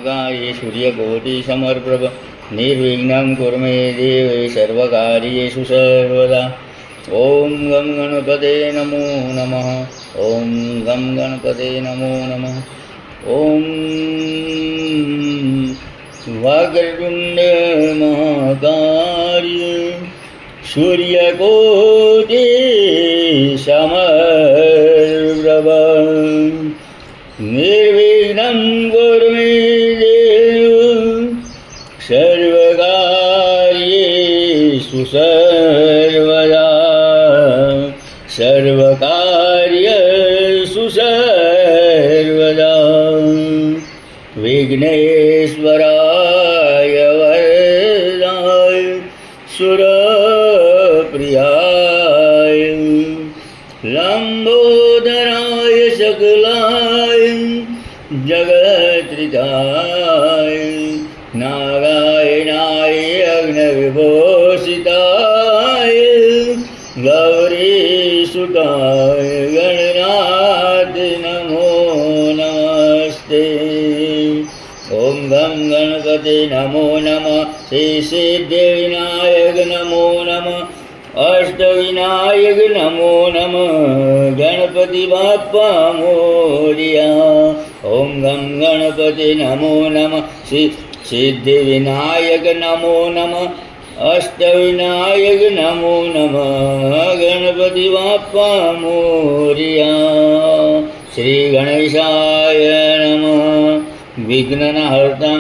महाकाय सूर्यकोटिसमप्रभ निर्विघ्नं कुरु मे देव सर्वकार्येषु सर्वदा। ओम गं गणपते नमो नमः। ओम गं गणपते नमो नमः। ओम वक्रतुंड महाकाय सूर्यकोटि समप्रभ निर्विघ्नं कुरु मे देव सर्वकार्येषु सर्वदा। सर्वकार्येषु सर्वदा। विघ्नेश्वराय वरदाय सुरप्रियाय लंबोदराय सकलाय जगत्रिताय नारायणाय अग्निविभूषिताय गौरीसुताय गणनाथ नमो नमस्ते। ओम गं गणपते नमो नमः। श्री सिद्धिविनायक नमो नमः। अष्टविनायक नमो नमः। गणपति बाप्पा मोरया। ओम गं गणपते नमो नमः। श्री सिद्धिविनायक नमो नमः। अष्टविनायक नमो नमः। गणपति बाप्पा मोरया। श्री गणेशाय नमः। विघ्नहर्ता